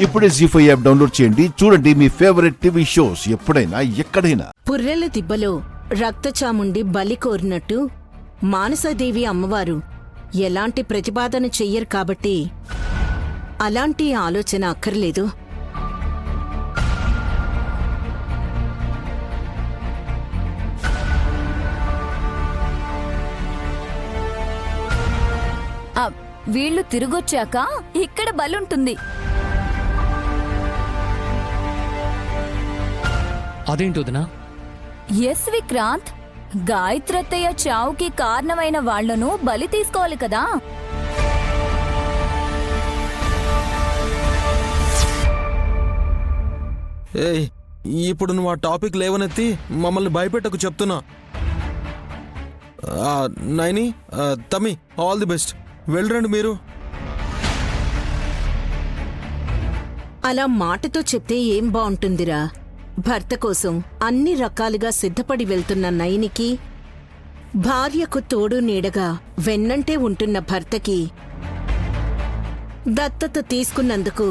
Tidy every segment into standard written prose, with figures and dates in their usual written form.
ఇప్పుడే జీ5 app download చేయండి. చూడండి మీ ఫేవరెట్ టీవీ షోస్ ఎప్పుడైనా ఎక్కడైనా. పుర్రెల దిబ్బలో రక్తచాముండి బలి కోరినట్టు మానసాదేవి అమ్మవారు ఎలాంటి ప్రతిపాదన చెయ్యరు కాబట్టి అలాంటి ఆలోచన అక్కర్లేదు. వీళ్ళు తిరిగొచ్చాక ఇక్కడ బలుంటుంది. అదేంటోదినా? ఎస్ విక్రాంత్, గాయత్రత్తయ్య చావుకి కారణమైన వాళ్లను బలి తీసుకోవాలి కదా. ఏయ్, ఇప్పుడు నువ్వు ఆ టాపిక్ లేవనెత్తి మమ్మల్ని భయపెట్టకు చెప్తున్నా. నైని, తమ్మి, ఆల్ ది బెస్ట్. వెళ్ళరండి మీరు. అలా మాటతో చెప్తే ఏం బావుంటుందిరా? భర్త కోసం అన్ని రకాలుగా సిద్ధపడి వెళ్తున్న నయనికి, భార్యకు తోడు నీడగా వెన్నంటే ఉంటున్న భర్తకి, దత్తత తీసుకున్నందుకు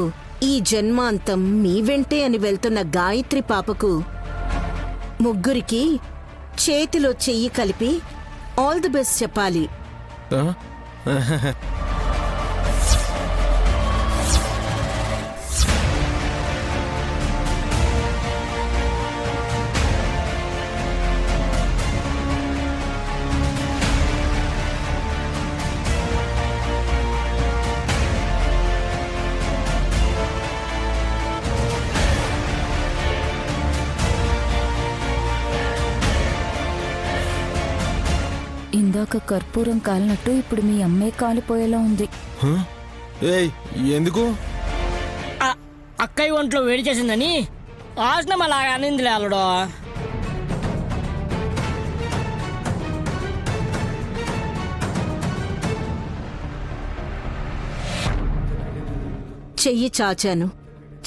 ఈ జన్మాంతం మీ వెంటే అని వెళ్తున్న గాయత్రి పాపకు ముగ్గురికి చేతిలో చెయ్యి కలిపి ఆల్ ది బెస్ట్ చెప్పాలి. ఇందాక కర్పూరం కాలినట్టు ఇప్పుడు మీ అమ్మే కాలిపోయేలా ఉంది. ఏయ్, ఎందుకు? అక్కయ్య ఒంట్లో వేడి చేసిందని ఆసనం అలా అనింది లేలడో. చెయ్యి చాచాను,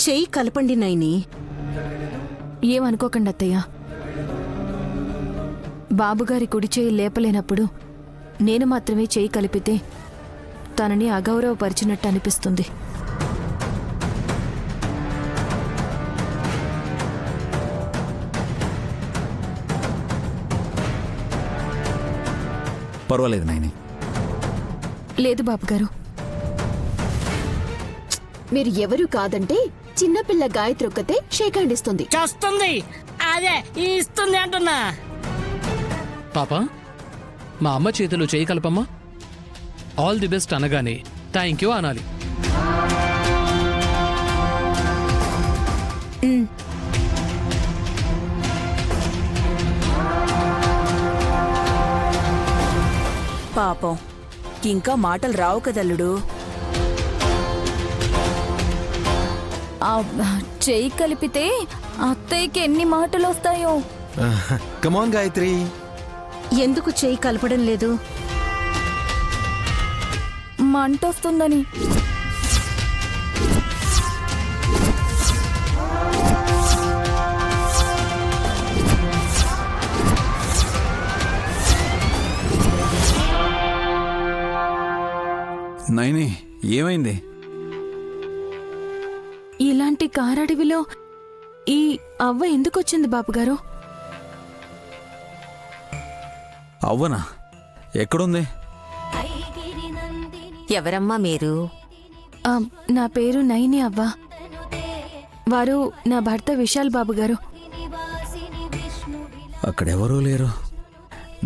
చెయ్యి కలపండి నైని. ఏమనుకోకండి అత్తయ్య, బాబుగారి కుడి చేయి లేపలేనప్పుడు నేను మాత్రమే చేయి కలిపితే తనని అగౌరవపరిచినట్టు అనిపిస్తుంది. పర్వాలేదు నైని. లేదు బాబుగారు. మీరు ఎవరు కాదంటే చిన్నపిల్ల గాయత్రి ఒక్కతే షేక్ హ్యాండ్ ఇస్తుంది. చేస్తుంది అదే ఇస్తుంది అంటున్నా. పాప, మా అమ్మ చేతిలో చేయి కలపమ్మా. ఆల్ ది బెస్ట్ అనగానే థ్యాంక్ యూ అనాలి. పాపం, ఇంకా మాటలు రావు కదల్లుడు. చెయ్యి కలిపితే అత్తయ్యకి ఎన్ని మాటలు వస్తాయో. కమాన్ గాయత్రి. ఎందుకు చెయ్యి కలపడం లేదు? మంటొస్తుందని. నైని, ఏమైంది? ఇలాంటి కారడవిలో ఈ అవ్వ ఎందుకొచ్చింది బాబుగారు? అవ్వనా? ఎక్కడుంది? ఎవరమ్మా మీరు? నా పేరు నైని అవ్వ. వారు నా భర్త విశాల్ బాబుగారు. అక్కడెవరూ లేరు.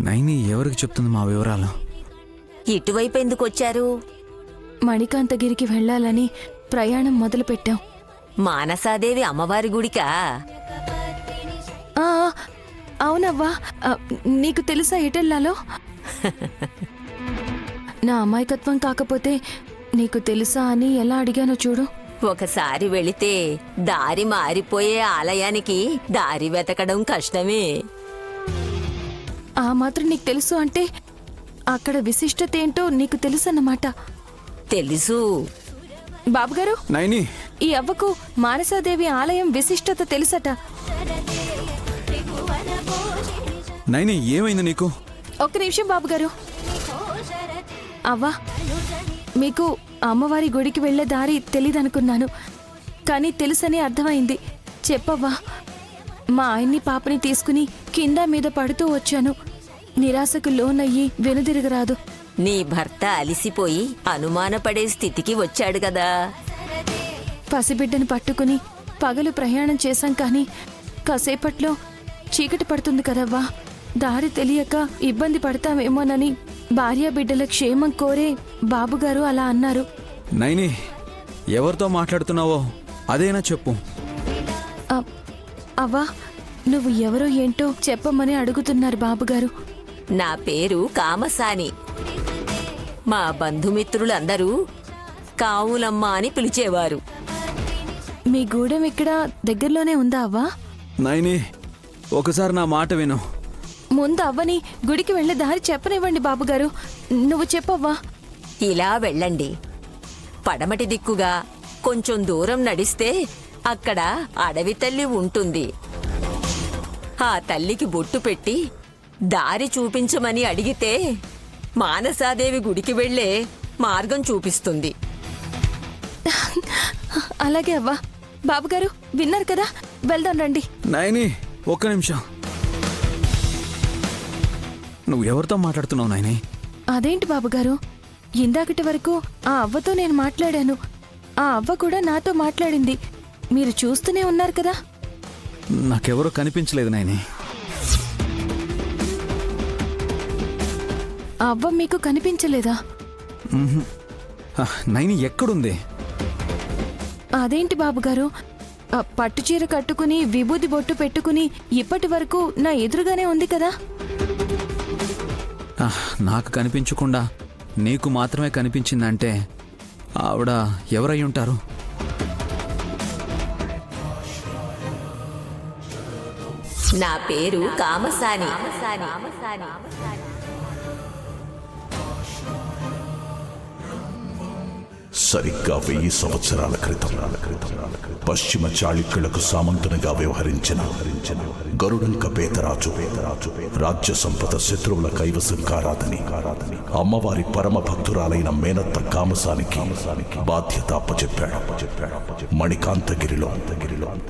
నైని ఎవరికి చెప్తుంది మా వివరాలు? ఇటువైపు ఎందుకు వచ్చారు? మణికాంతగిరికి వెళ్ళాలని ప్రయాణం మొదలుపెట్టాం. మానసాదేవి అమ్మవారి గుడికా? అవునవ్వా. నీకు తెలుసా ఎటెళ్లాలో? నా అమాయకత్వం కాకపోతే నీకు తెలుసా అని ఎలా అడిగానో చూడు. ఒకసారి వెళితే దారి మారిపోయే ఆలయానికి దారి వెతకడం కష్టమే. ఆ మాత్రం నీకు తెలుసు అంటే అక్కడ విశిష్టత ఏంటో నీకు తెలుసన్నమాట. తెలుసు బాబుగారు. నైని, ఈ అవ్వకు మానసాదేవి ఆలయం విశిష్టత తెలుసట. నైని, ఏమైంది నీకు? ఒక్క నిమిషం బాబుగారు. అవ్వా, మీకు అమ్మవారి గుడికి వెళ్లే దారి తెలీదనుకున్నాను. కానీ తెలుసని అర్థమైంది. చెప్పవ్వా. మా ఆయన్ని పాపని తీసుకుని కింద మీద పడుతూ వచ్చాను. నిరాశకు లోనయ్యి వెనుదిరగరాదు. నీ భర్త అలిసిపోయి అనుమానపడే స్థితికి వచ్చాడు కదా. పసిబిడ్డను పట్టుకుని పగలు ప్రయాణం చేశాం, కానీ కాసేపట్లో చీకటి పడుతుంది కదవ్వా. దారి తెలియక ఇబ్బంది పడతామేమోనని భార్యా బిడ్డల క్షేమం కోరే బాబుగారు అలా అన్నారు. నైని, ఎవరితో మాట్లాడుతున్నావో అదేనా చెప్పు. అవ్వా, నువ్వు ఎవరో ఏంటో చెప్పమని అడుగుతున్నారు బాబుగారు. నా పేరు కామసాని. మా బంధుమిత్రులందరూ కావులమ్మ అని పిలిచేవారు. మీ గూడెం ఇక్కడ దగ్గరలోనే ఉందా అవ్వా? నైని, ఒకసారి నా మాట విను. ముందు అవ్వని గుడికి వెళ్ళే దారి చెప్పనివ్వండి బాబుగారు. నువ్వు చెప్పవ్వా. ఇలా వెళ్ళండి. పడమటి దిక్కుగా కొంచెం దూరం నడిస్తే అక్కడ అడవి తల్లి ఉంటుంది. ఆ తల్లికి బొట్టు పెట్టి దారి చూపించమని అడిగితే మానసాదేవి గుడికి వెళ్ళే మార్గం చూపిస్తుంది. అలాగే అవ్వా. బాబుగారు విన్నారు కదా, వెళ్దాం రండి. నైని, ఒక్క నిమిషం. నువ్వు ఎవరితో మాట్లాడుతున్నావు నైని? అదేంటి బాబుగారు, ఇందాకటి వరకు ఆ అవ్వతో నేను మాట్లాడాను. ఆ అవ్వ కూడా నాతో మాట్లాడింది. మీరు చూస్తూనే ఉన్నారు కదా. నాకెవరో కనిపించలేదు నైని. ఆ అవ్వ మీకు కనిపించలేదా? నైని ఎక్కడుంది? అదేంటి బాబుగారు, పట్టుచీర కట్టుకుని విభూది బొట్టు పెట్టుకుని ఇప్పటి వరకు నా ఎదురుగానే ఉంది కదా. నాకు కనిపించకుండా నీకు మాత్రమే కనిపించిందంటే ఆవిడ ఎవరై ఉంటారు? నా పేరు కామసాని. సరిగ్గా 1000 సంవత్సరాల క్రితం పశ్చిమ చాళుక్యులకు సామంతునిగా వ్యవహరించిన గరుడంక పేతరాజు రాజ్య సంపద శత్రువుల కైవసం కారాదని అమ్మవారి పరమ భక్తురాలైన మేనత్త కామసానికి బాధ్యత అప్పచెప్పాడు. మణికాంతగిరిలో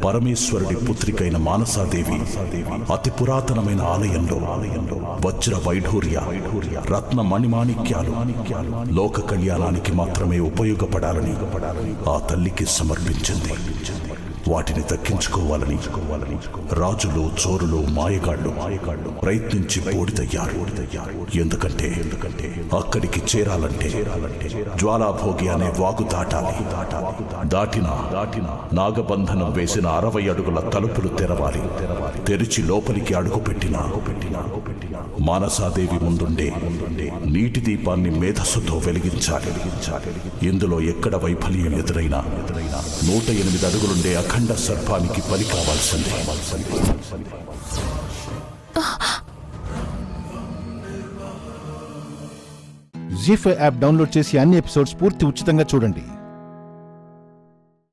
పరమేశ్వరుడి పుత్రికైన మానసాదేవి అతి పురాతనమైన ఆలయంలో వజ్ర వైఢూర్య రత్న మణిమాణిక్యాలు లోక కళ్యాణానికి మాత్రమే ఉపయోగపడాలని ఆ తల్లికి సమర్పించింది. వాటిని దక్కించుకోవాలని రాజులు, చోరులు, మాయగాళ్లు ప్రయత్నించి బూడిదయ్యారు. ఎందుకంటే అక్కడికి చేరాలంటే జ్వాలాభోగి అనే వాగు దాటిన నాగబంధనం వేసిన 60 అడుగుల తలుపులు తెరవాలి. తెరిచి లోపలికి అడుగుపెట్టిన మానసాదేవి ముందుండే నీటి దీపాన్ని మేధస్సుతో వెలిగించాలి. ఇందులో ఎక్కడ వైఫల్యం ఎదురైనా 108 అడుగులుండే అఖండ సర్పానికి బలి కావాల్సిందే. జీ5 యాప్ డౌన్లోడ్ చేసి అన్ని ఎపిసోడ్స్ పూర్తి ఉచితంగా చూడండి.